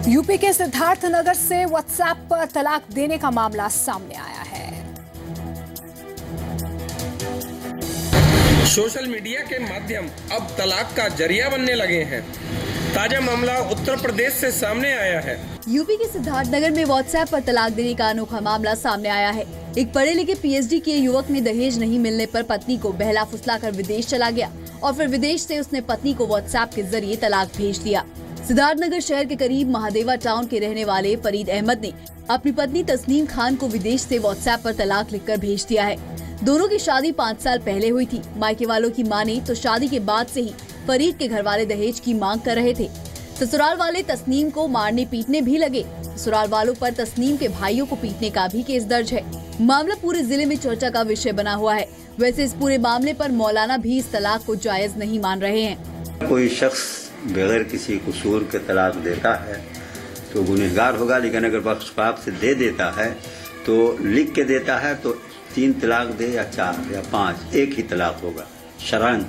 UP के सिद्धार्थ नगर से WhatsApp पर तलाक देने का मामला सामने आया है। सोशल मीडिया के माध्यम अब तलाक का जरिया बनने लगे हैं। ताजा मामला उत्तर प्रदेश से सामने आया है। यूपी के सिद्धार्थ नगर में व्हाट्सएप पर तलाक देने का अनोखा मामला सामने आया है। एक पढ़े लिखे पीएचडी किए युवक ने दहेज नहीं मिलने पर पत्नी को बहला फुसलाकर विदेश चला गया और फिर विदेश से उसने पत्नी को व्हाट्सएप के जरिए तलाक भेज दिया। सिद्धार्थनगर शहर के करीब महादेवा टाउन के रहने वाले फरीद अहमद ने अपनी पत्नी तस्नीम खान को विदेश से व्हाट्सएप पर तलाक लिखकर भेज दिया है। दोनों की शादी 5 साल पहले हुई थी। मायके वालों की माने तो शादी के बाद से ही फरीद के घर वाले दहेज की मांग कर रहे थे। ससुराल वाले तस्नीम को मारने पीटने भी लगे। ससुराल वालों पर तस्नीम के भाइयों को पीटने का भी केस दर्ज है। मामला पूरे जिले में चर्चा का विषय बना हुआ है। वैसे इस पूरे मामले पर मौलाना भी इस तलाक को जायज नहीं मान रहे हैं। कोई शख्स बगैर किसी कसूर के तलाक देता है तो गुनहगार होगा, लेकिन अगर बख्शपाप से दे देता है तो लिख के देता है तो 3 तलाक दे या 4 या 5, एक ही तलाक होगा। शरअन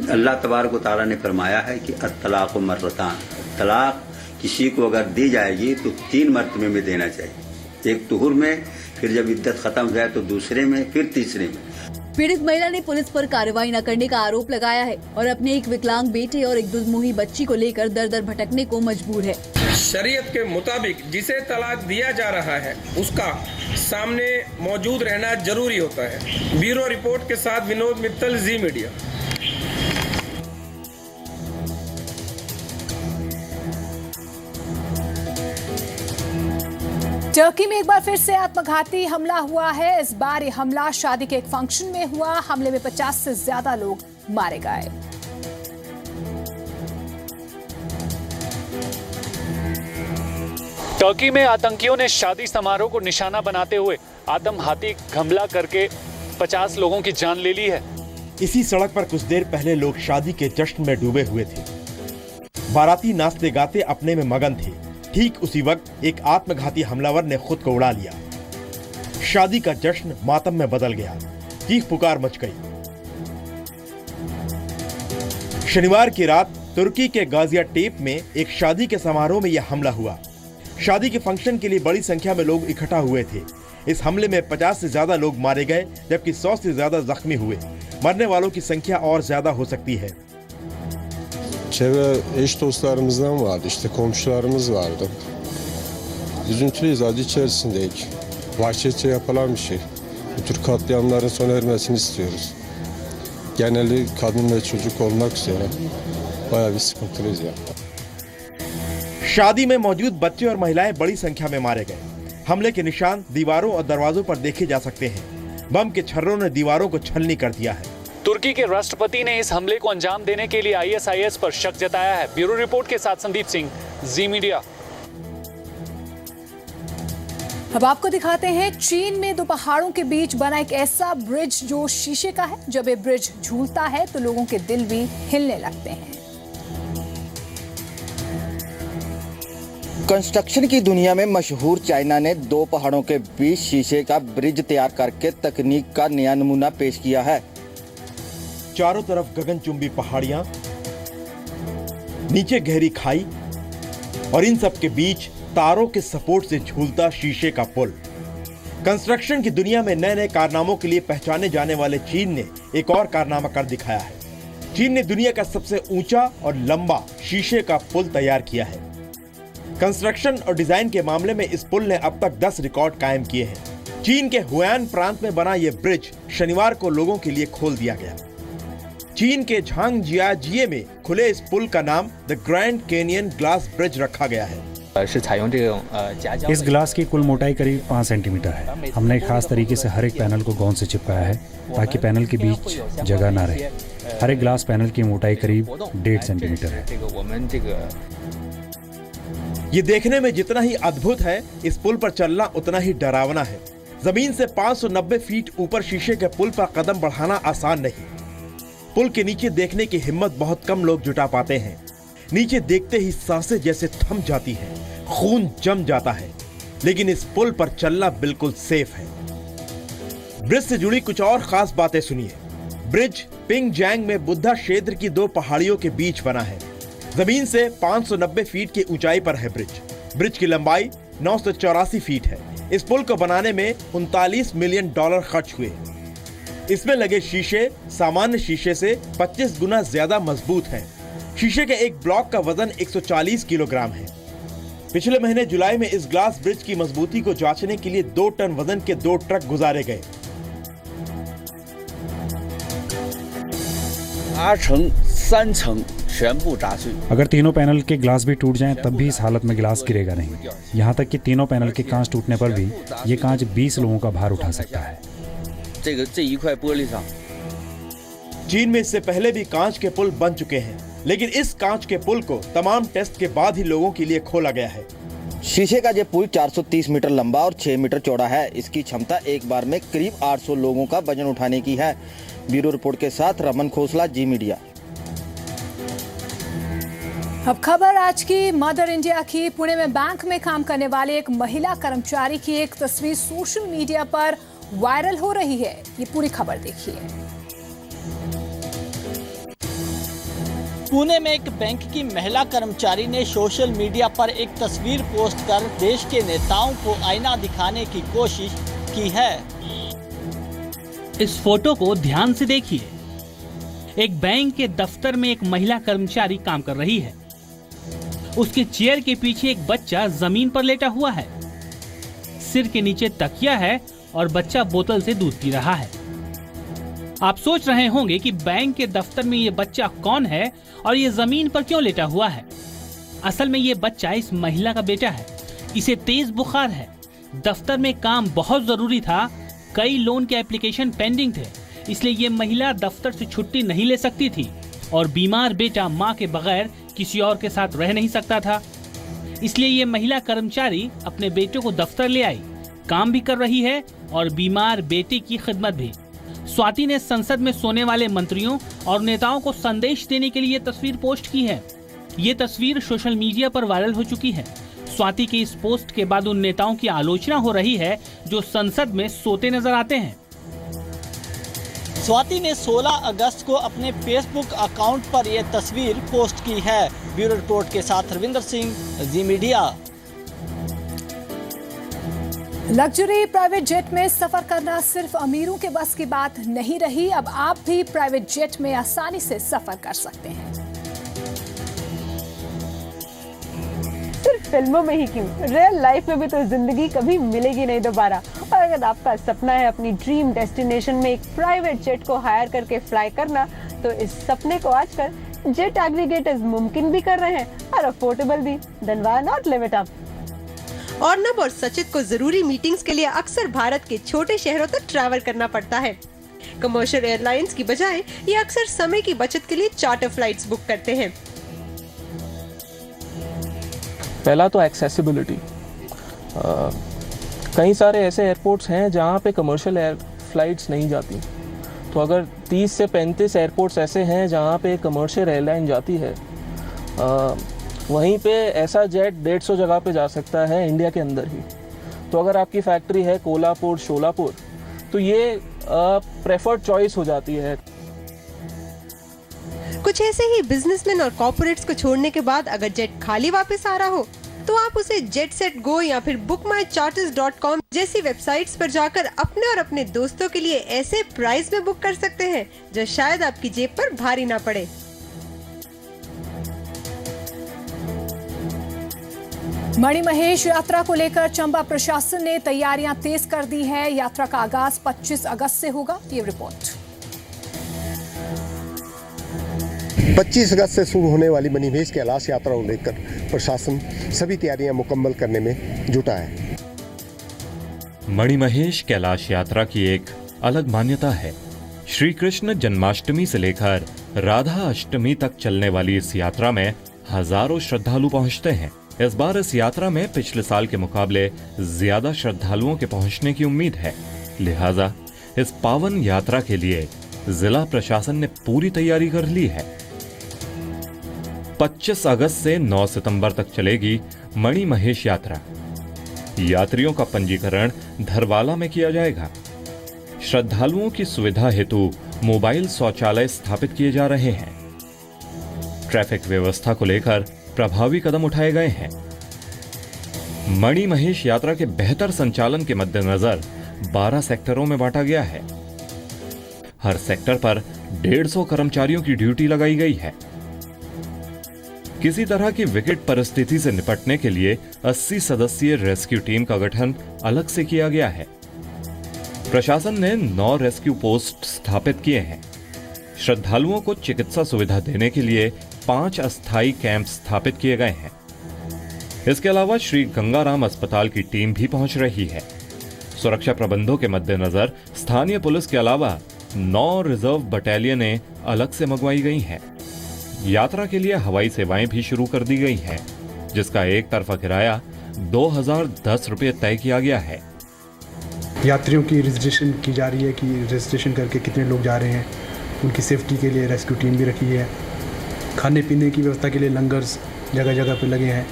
अल्लाह तबारक व तआला ने फरमाया है कि अत-तलाक़ु मर्रतान, तलाक किसी को अगर दी जाएगी तो 3 मरतबे में देना चाहिए। एक तुहुर में, फिर जब इद्दत खत्म हो जाए तो दूसरे में, फिर तीसरे में। पीड़ित महिला ने पुलिस पर कार्रवाई न करने का आरोप लगाया है और अपने एक विकलांग बेटे और एक दुधमुही बच्ची को लेकर दर दर भटकने को मजबूर है। शरीयत के मुताबिक जिसे तलाक दिया जा रहा है उसका सामने मौजूद रहना जरूरी होता है। ब्यूरो रिपोर्ट के साथ विनोद मित्तल, जी मीडिया। टर्की में एक बार फिर से आत्मघाती हमला हुआ है। इस बार ये हमला शादी के एक फंक्शन में हुआ। हमले में 50 से ज्यादा लोग मारे गए। टर्की में आतंकियों ने शादी समारोह को निशाना बनाते हुए आत्मघाती हमला करके 50 लोगों की जान ले ली है। इसी सड़क पर कुछ देर पहले लोग शादी के जश्न में डूबे हुए थे। बाराती नाचते गाते अपने में मगन थे। ठीक उसी वक्त एक आत्मघाती हमलावर ने खुद को उड़ा लिया। शादी का जश्न मातम में बदल गया। चीख पुकार मच गई। शनिवार की रात तुर्की के गाजियाटेप में एक शादी के समारोह में यह हमला हुआ। शादी के फंक्शन के लिए बड़ी संख्या में लोग इकट्ठा हुए थे। इस हमले में 50 से ज्यादा लोग मारे गए, जबकि 100 से ज्यादा जख्मी हुए। मरने वालों की संख्या और ज्यादा हो सकती है। Çevre eş dostlarımızdan vardı, işte komşularımız vardı. Üzüntülüyüz, acı içerisindeyik. Vahşetçe yapılan bir şey. Bu tür katliamların sona ermesini istiyoruz. Geneli kadın ve çocuk olmak üzere bayağı bir sıkıntılıyız ya. शादी में मौजूद बच्चे और महिलाएं बड़ी संख्या में मारे गए। हमले के निशान दीवारों और दरवाजों पर देखे जा सकते हैं। बम के छर्रों ने दीवारों को छलनी कर दिया है। तुर्की के राष्ट्रपति ने इस हमले को अंजाम देने के लिए ISIS पर शक जताया है। ब्यूरो रिपोर्ट के साथ संदीप सिंह, जी मीडिया। अब आपको दिखाते हैं चीन में 2 पहाड़ों के बीच बना एक ऐसा ब्रिज जो शीशे का है। जब ये ब्रिज झूलता है तो लोगों के दिल भी हिलने लगते हैं। कंस्ट्रक्शन की दुनिया में मशहूर चाइना ने 2 पहाड़ों के बीच शीशे का ब्रिज तैयार करके तकनीक का नया नमूना पेश किया है। चारों तरफ गगनचुंबी पहाड़ियां, नीचे गहरी खाई और इन सब के बीच तारों के सपोर्ट से झूलता शीशे का पुल। कंस्ट्रक्शन की दुनिया में नए नए कारनामों के लिए पहचाने जाने वाले चीन ने एक और कारनामा कर दिखाया है। चीन ने दुनिया का सबसे ऊंचा और लंबा शीशे का पुल तैयार किया है। कंस्ट्रक्शन और डिजाइन के मामले में इस पुल ने अब तक 10 रिकॉर्ड कायम किए हैं। चीन के हुआन प्रांत में बना यह ब्रिज शनिवार को लोगों के लिए खोल दिया गया। चीन के झांगजियाजिये में खुले इस पुल का नाम the grand canyon glass bridge रखा गया है। इस ग्लास की कुल मोटाई करीब 5 सेंटीमीटर है। हमने एक खास तरीके से हर एक पैनल को गोंद से चिपकाया है ताकि पैनल के बीच जगह ना रहे। हर एक ग्लास पैनल की मोटाई करीब 1.5 सेंटीमीटर है। ये देखने में जितना ही अद्भुत है, इस पुल पर चलना उतना ही डरावना है। जमीन से 590 फीट ऊपर शीशे के पुल पर कदम बढ़ाना आसान नहीं। पुल के नीचे देखने की हिम्मत बहुत कम लोग जुटा पाते हैं। नीचे देखते ही सांसें जैसे थम जाती हैं, खून जम जाता है। लेकिन इस पुल पर चलना बिल्कुल सेफ है। ब्रिज से जुड़ी कुछ और खास बातें सुनिए। ब्रिज पिंगजांग में बुद्धा क्षेत्र की 2 पहाड़ियों के बीच बना है। जमीन से 590 फीट की ऊंचाई पर है ब्रिज की लंबाई 984 फीट है। इस पुल को बनाने में $39 मिलियन खर्च हुए। इसमें लगे शीशे सामान्य शीशे से 25 गुना ज्यादा मजबूत हैं। शीशे के एक ब्लॉक का वजन 140 किलोग्राम है। पिछले महीने जुलाई में इस ग्लास ब्रिज की मजबूती को जांचने के लिए 2 टन वजन के 2 ट्रक गुजारे गए। अगर तीनों पैनल के ग्लास भी टूट जाएं तब भी इस हालत में ग्लास गिरेगा नहीं। यहाँ तक कि तीनों पैनल के कांच टूटने पर भी ये कांच 20 लोगों का भार उठा सकता है। चीन में इससे पहले भी कांच के पुल बन चुके हैं, लेकिन इस कांच के पुल को तमाम टेस्ट के बाद ही लोगों के लिए खोला गया है। शीशे का ये पुल 430 मीटर लंबा और 6 मीटर चौड़ा है। इसकी क्षमता एक बार में करीब 800 लोगों का वजन उठाने की है। ब्यूरो रिपोर्ट के साथ रमन खोसला, जी मीडिया। अब खबर आज की मदर इंडिया की। पुणे में बैंक में काम करने वाले एक महिला कर्मचारी की एक तस्वीर सोशल मीडिया पर वायरल हो रही है। ये पूरी खबर देखिए। पुणे में एक बैंक की महिला कर्मचारी ने सोशल मीडिया पर एक तस्वीर पोस्ट कर देश के नेताओं को आईना दिखाने की कोशिश की है। इस फोटो को ध्यान से देखिए। एक बैंक के दफ्तर में एक महिला कर्मचारी काम कर रही है। उसके चेयर के पीछे एक बच्चा जमीन पर लेटा हुआ है। सिर के नीचे तकिया है और बच्चा बोतल से दूध पी रहा है। आप सोच रहे होंगे कि बैंक के दफ्तर में ये बच्चा कौन है और ये जमीन पर क्यों लेटा हुआ है। असल में ये बच्चा इस महिला का बेटा है। इसे तेज बुखार है। दफ्तर में काम बहुत जरूरी था। कई लोन के एप्लीकेशन पेंडिंग थे, इसलिए ये महिला दफ्तर से छुट्टी नहीं ले सकती थी और बीमार बेटा माँ के बगैर किसी और के साथ रह नहीं सकता था। इसलिए ये महिला कर्मचारी अपने बेटे को दफ्तर ले आई, काम भी कर रही है और बीमार बेटे की खिदमत भी। स्वाति ने संसद में सोने वाले मंत्रियों और नेताओं को संदेश देने के लिए तस्वीर पोस्ट की है। ये तस्वीर सोशल मीडिया पर वायरल हो चुकी है। स्वाति के इस पोस्ट के बाद उन नेताओं की आलोचना हो रही है जो संसद में सोते नजर आते हैं। स्वाति ने 16 अगस्त को अपने फेसबुक अकाउंट पर यह तस्वीर पोस्ट की है। ब्यूरो रिपोर्ट के साथ रविंदर सिंह, जी मीडिया। लग्जरी प्राइवेट जेट में सफर करना सिर्फ अमीरों के बस की बात नहीं रही। अब आप भी प्राइवेट जेट में आसानी से सफर कर सकते हैं। सिर्फ फिल्मों में ही क्यों, रियल लाइफ में भी तो जिंदगी कभी मिलेगी नहीं दोबारा। और अगर आपका सपना है अपनी ड्रीम डेस्टिनेशन में एक प्राइवेट जेट को हायर करके फ्लाई करना, तो इस सपने को आजकल जेट एग्रीगेटर्स मुमकिन भी कर रहे हैं और अफोर्डेबल भी। Then why not live it up. Arnab और सचित को जरूरी मीटिंग्स के लिए अक्सर भारत के छोटे शहरों तक ट्रैवल करना पड़ता है। कमर्शियल एयरलाइंस की बजाय ये अक्सर समय की बचत के लिए चार्टर फ्लाइट्स बुक करते हैं। पहला तो एक्सेसिबिलिटी। कई सारे ऐसे एयरपोर्ट्स हैं जहां पे कमर्शियल एयर फ्लाइट्स नहीं जाती। तो अगर 30 से 35 एयरपोर्ट्स ऐसे हैं जहां पे कमर्शियल एयरलाइन जाती है, वहीं पे ऐसा जेट 150 जगह पे जा सकता है इंडिया के अंदर ही। तो अगर आपकी फैक्ट्री है कोल्हापुर, शोलापुर, तो ये प्रेफर्ड चॉइस हो जाती है। कुछ ऐसे ही बिजनेसमैन और कॉर्पोरेट्स को छोड़ने के बाद अगर जेट खाली वापस आ रहा हो, तो आप उसे जेट सेट गो या फिर bookmycharters.com जैसी वेबसाइट्स पर जाकर अपने और अपने दोस्तों के लिए ऐसे प्राइस में बुक कर सकते हैं जो शायद आपकी जेब पर भारी ना पड़े। मणिमहेश यात्रा को लेकर चंबा प्रशासन ने तैयारियां तेज कर दी है। यात्रा का आगाज 25 अगस्त से होगा। ये रिपोर्ट। 25 अगस्त से शुरू होने वाली मणिमहेश कैलाश यात्रा को लेकर प्रशासन सभी तैयारियां मुकम्मल करने में जुटा है। मणिमहेश कैलाश यात्रा की एक अलग मान्यता है। श्री कृष्ण जन्माष्टमी से लेकर राधा अष्टमी तक चलने वाली इस यात्रा में हजारों श्रद्धालु पहुंचते हैं। इस बार इस यात्रा में पिछले साल के मुकाबले ज्यादा श्रद्धालुओं के पहुंचने की उम्मीद है। लिहाजा इस पावन यात्रा के लिए जिला प्रशासन ने पूरी तैयारी कर ली है। 25 अगस्त से 9 सितंबर तक चलेगी मणिमहेश यात्रा। यात्रियों का पंजीकरण धरवाला में किया जाएगा। श्रद्धालुओं की सुविधा हेतु मोबाइल शौचालय स्थापित किए जा रहे हैं। ट्रैफिक व्यवस्था को लेकर प्रभावी कदम उठाए गए हैं। मणि महेश यात्रा के बेहतर संचालन के मद्देनजर 12 सेक्टरों में बांटा गया है। हर सेक्टर पर 150 कर्मचारियों की ड्यूटी लगाई गई है। किसी तरह की विकट परिस्थिति से निपटने के लिए 80 सदस्यीय रेस्क्यू टीम का गठन अलग से किया गया है। प्रशासन ने 9 रेस्क्यू पोस्ट स्थापित किए हैं। श्रद्धालुओं को चिकित्सा सुविधा देने के लिए 5 अस्थायी कैंप स्थापित किए गए हैं। इसके अलावा श्री गंगाराम अस्पताल की टीम भी पहुंच रही है। सुरक्षा प्रबंधों के मद्देनजर स्थानीय पुलिस के अलावा 9 रिजर्व बटालियनें अलग से मंगवाई गई हैं। यात्रा के लिए हवाई सेवाएं भी शुरू कर दी गई हैं, जिसका एक तरफा किराया 2010 रुपये तय किया गया है। यात्रियों की रजिस्ट्रेशन की जा रही है कि रजिस्ट्रेशन करके कितने लोग जा रहे हैं। उनकी सेफ्टी के लिए रेस्क्यू टीम भी रखी है। खाने पीने की व्यवस्था के लिए लंगर्स जगह जगह पर लगे हैं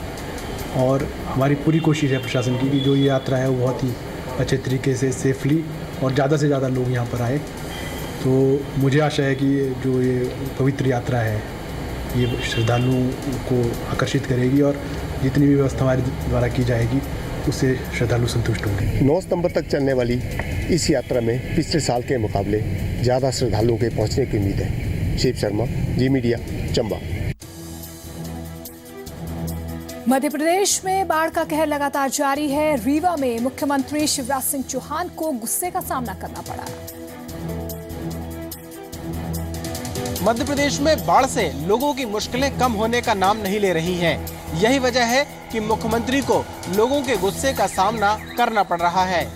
और हमारी पूरी कोशिश है प्रशासन की कि जो ये यात्रा है वो बहुत ही अच्छे तरीके से सेफली और ज़्यादा से ज़्यादा लोग यहाँ पर आए। तो मुझे आशा है कि जो ये पवित्र यात्रा है ये श्रद्धालुओं को आकर्षित करेगी और जितनी भी व्यवस्था हमारे द्वारा की जाएगी उससे श्रद्धालु संतुष्ट होंगे। 9 सितंबर तक चलने वाली इस यात्रा में पिछले साल के मुकाबले ज़्यादा श्रद्धालुओं के पहुंचने की उम्मीद है। शिव शर्मा, जी मीडिया, चंबा। मध्य प्रदेश में बाढ़ का कहर लगातार जारी है। रीवा में मुख्यमंत्री शिवराज सिंह चौहान को गुस्से का सामना करना पड़ा। मध्य प्रदेश में बाढ़ से लोगों की मुश्किलें कम होने का नाम नहीं ले रही हैं। यही वजह है कि मुख्यमंत्री को लोगों के गुस्से का सामना करना पड़ रहा है।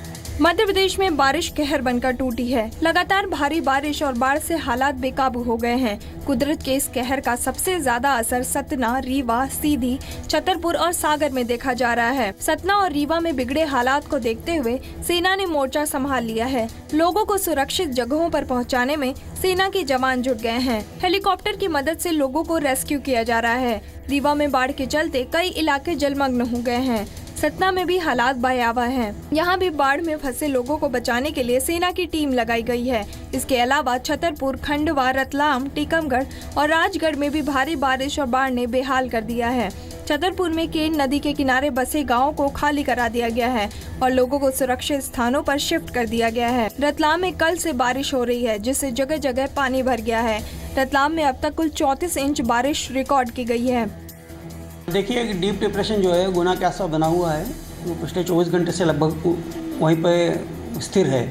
मध्य प्रदेश में बारिश कहर बनकर टूटी है। लगातार भारी बारिश और बाढ़ से हालात बेकाबू हो गए हैं। कुदरत के इस कहर का सबसे ज्यादा असर सतना, रीवा, सीधी, छतरपुर और सागर में देखा जा रहा है। सतना और रीवा में बिगड़े हालात को देखते हुए सेना ने मोर्चा संभाल लिया है। लोगों को सुरक्षित जगहों पर पहुंचाने में सेना के जवान जुट गए हैं। हेलीकॉप्टर की मदद से लोगों को रेस्क्यू किया जा रहा है। रीवा में बाढ़ के चलते कई इलाके जलमग्न हो गए हैं। सतना में भी हालात भयावह हैं। यहाँ भी बाढ़ में फंसे लोगों को बचाने के लिए सेना की टीम लगाई गई है। इसके अलावा छतरपुर, खंडवा, रतलाम, टीकमगढ़ और राजगढ़ में भी भारी बारिश और बाढ़ ने बेहाल कर दिया है। छतरपुर में केन नदी के किनारे बसे गांवों को खाली करा दिया गया है और लोगों को सुरक्षित स्थानों पर शिफ्ट कर दिया गया है। रतलाम में कल से बारिश हो रही है, जिससे जगह जगह पानी भर गया है। रतलाम में अब तक कुल 34 इंच बारिश रिकॉर्ड की गई है। देखिए डीप डिप्रेशन जो है गुना के आसपास बना हुआ है, वो पिछले 24 घंटे से लगभग वहीं पे स्थिर है।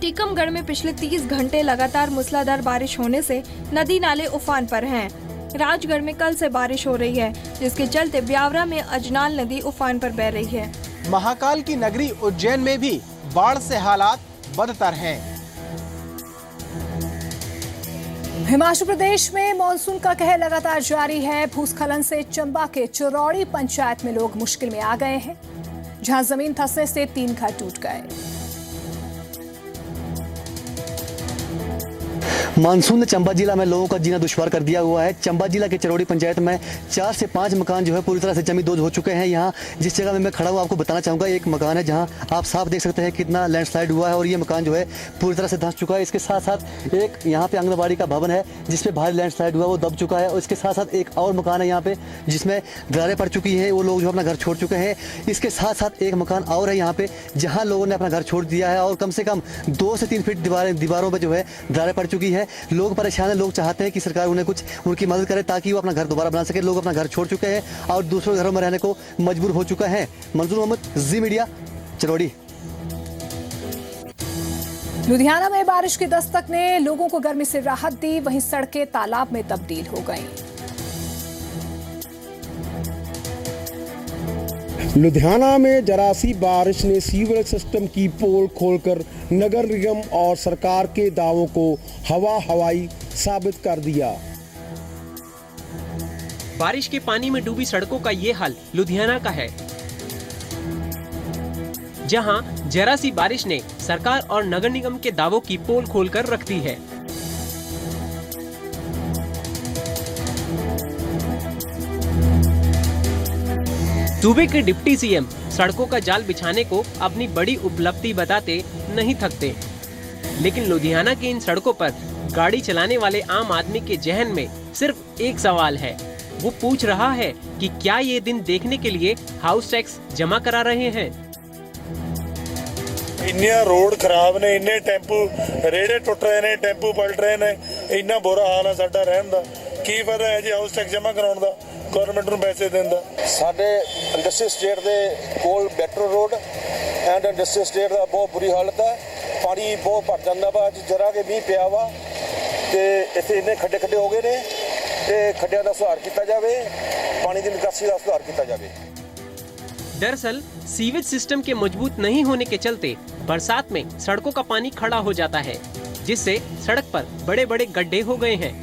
टीकमगढ़ में पिछले 30 घंटे लगातार मूसलाधार बारिश होने से नदी नाले उफान पर हैं। राजगढ़ में कल से बारिश हो रही है, जिसके चलते ब्यावरा में अजनाल नदी उफान पर बह रही है। महाकाल की नगरी उज्जैन में भी बाढ़ से हालात बदतर हैं। हिमाचल प्रदेश में मानसून का कहर लगातार जारी है। भूस्खलन से चंबा के चरौड़ी पंचायत में लोग मुश्किल में आ गए हैं, जहां जमीन धंसने से 3 घर टूट गए। मानसून ने चंबा जिला में लोगों का जीना दुश्वार कर दिया हुआ है। चंबा जिला के चरौड़ी पंचायत में 4 से 5 मकान जो है पूरी तरह से जमींदोज हो चुके हैं। यहाँ जिस जगह में मैं खड़ा हुआ आपको बताना चाहूँगा, एक मकान है जहाँ आप साफ देख सकते हैं कितना लैंडस्लाइड हुआ है और ये मकान जो है पूरी तरह से धंस चुका है। इसके साथ साथ एक यहाँ पे आंगनबाड़ी का भवन है जिसपे भारी लैंडस्लाइड हुआ, वो दब चुका है। और इसके साथ साथ एक और मकान है यहाँ पे जिसमें दरारें पड़ चुकी हैं, वो लोग जो अपना घर छोड़ चुके हैं। इसके साथ साथ एक मकान और है यहाँ पे जहाँ लोगों ने अपना घर छोड़ दिया है और कम से कम 2 से 3 फीट दीवारों पर जो है दरारें पड़ चुकी है। लोग परेशान, लोग चाहते हैं कि सरकार उन्हें कुछ उनकी मदद करे ताकि वो अपना घर दोबारा बना सके। लोग अपना घर छोड़ चुके हैं और दूसरों घरों में रहने को मजबूर हो चुका है। मंजूर मोहम्मद, जी मीडिया, चरौड़ी। लुधियाना में बारिश की दस्तक ने लोगों को गर्मी से राहत दी, वहीं सड़कें तालाब में तब्दील हो गईं। लुधियाना में जरा सी बारिश ने सीवरेज सिस्टम की पोल खोलकर नगर निगम और सरकार के दावों को हवाई साबित कर दिया। बारिश के पानी में डूबी सड़कों का ये हाल लुधियाना का है, जहां जरा सी बारिश ने सरकार और नगर निगम के दावों की पोल खोलकर रख दी है। सूबे के डिप्टी सीएम सड़कों का जाल बिछाने को अपनी बड़ी उपलब्धि बताते नहीं थकते, लेकिन लुधियाना की इन सड़कों पर गाड़ी चलाने वाले आम आदमी के जहन में सिर्फ एक सवाल है, वो पूछ रहा है कि क्या ये दिन देखने के लिए हाउस टैक्स जमा करा रहे हैं। इन्ने रोड खराब ने, इन्ने टेंपू रेड़े टुट रहे ने, टेंपू पलट रहे ने, इन्ना बुरा हाल है साडा रहन दा। की फायदा है जी हाउस टैक्स जमा कराउण दा, गवर्नमेंट नूं पैसे देण दा। साडे इंडस्ट्री स्टेट दे कोल better road and industry state दा बहुत बुरी हालत है। पानी बहुत भर जांदा वा, अज जरा के मींह पिया वा ते इत्थे इन्ने खड्डे खड्डे हो गए ने ते खड्डियां दा सुधार कीता जावे, पानी दी निकासी दा सुधार कीता जावे। दरअसल सीवेज सिस्टम के मजबूत नहीं होने के चलते बरसात में सड़कों का पानी खड़ा हो जाता है, जिससे सड़क पर बड़े बड़े गड्ढे हो गए हैं।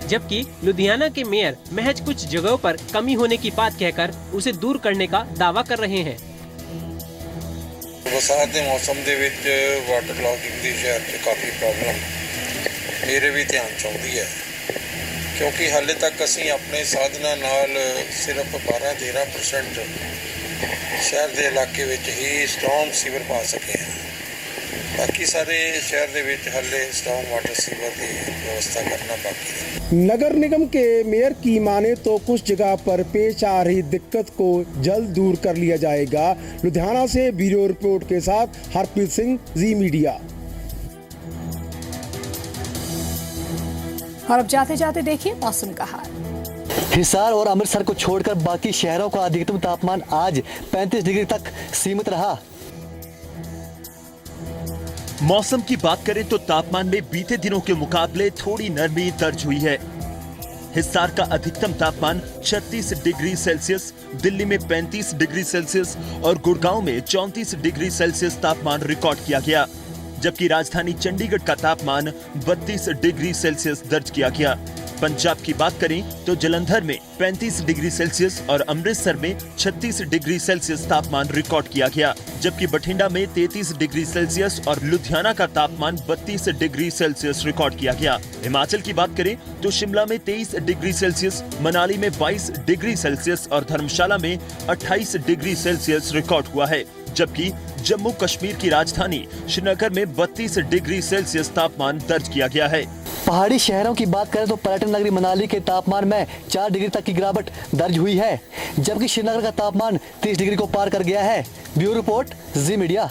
जबकि लुधियाना के मेयर महज कुछ जगहों पर कमी होने की बात कहकर उसे दूर करने का दावा कर रहे हैं। बरसात के मौसम के वाटर लॉगिंग की शहर च काफ़ी प्रॉब्लम मेरे भी ध्यान चाहती है, क्योंकि हाले तक असी अपने साधना नाल सिर्फ 12-13% शहर के इलाके विच ही स्ट्रॉन्ग सीवर पा सके हैं। बाकी सारे शहर दे विच हाले स्ट्रॉन्ग वाटर सीवर की व्यवस्था करना बाकी है। नगर निगम के मेयर की माने तो कुछ जगह पर पेश आ रही दिक्कत को जल्द दूर कर लिया जाएगा। लुधियाना से ब्यूरो रिपोर्ट के साथ हरप्रीत सिंह, जी मीडिया। और अब जाते जाते देखिए मौसम का हाल। हिसार और अमृतसर को छोड़कर बाकी शहरों का अधिकतम तापमान आज 35 डिग्री तक सीमित रहा। मौसम की बात करें तो तापमान में बीते दिनों के मुकाबले थोड़ी नरमी दर्ज हुई है। हिसार का अधिकतम तापमान 36 डिग्री सेल्सियस, दिल्ली में 35 डिग्री सेल्सियस और गुड़गांव में 34 डिग्री सेल्सियस तापमान रिकॉर्ड किया गया, जबकि राजधानी चंडीगढ़ का तापमान 32 डिग्री सेल्सियस दर्ज किया गया। पंजाब की बात करें तो जालंधर में 35 डिग्री सेल्सियस और अमृतसर में 36 डिग्री सेल्सियस तापमान रिकॉर्ड किया गया, जबकि बठिंडा में 33 डिग्री सेल्सियस और लुधियाना का तापमान 32 डिग्री सेल्सियस रिकॉर्ड किया गया। हिमाचल की बात करें तो शिमला में 23 डिग्री सेल्सियस, मनाली में 22 डिग्री सेल्सियस और धर्मशाला में 28 डिग्री सेल्सियस रिकॉर्ड हुआ है, जबकि जम्मू कश्मीर की राजधानी श्रीनगर में 32 डिग्री सेल्सियस तापमान दर्ज किया गया है। पहाड़ी शहरों की बात करें तो पर्यटन नगरी मनाली के तापमान में 4 डिग्री तक की गिरावट दर्ज हुई है, जबकि श्रीनगर का तापमान 30 डिग्री को पार कर गया है। ब्यूरो रिपोर्ट, जी मीडिया।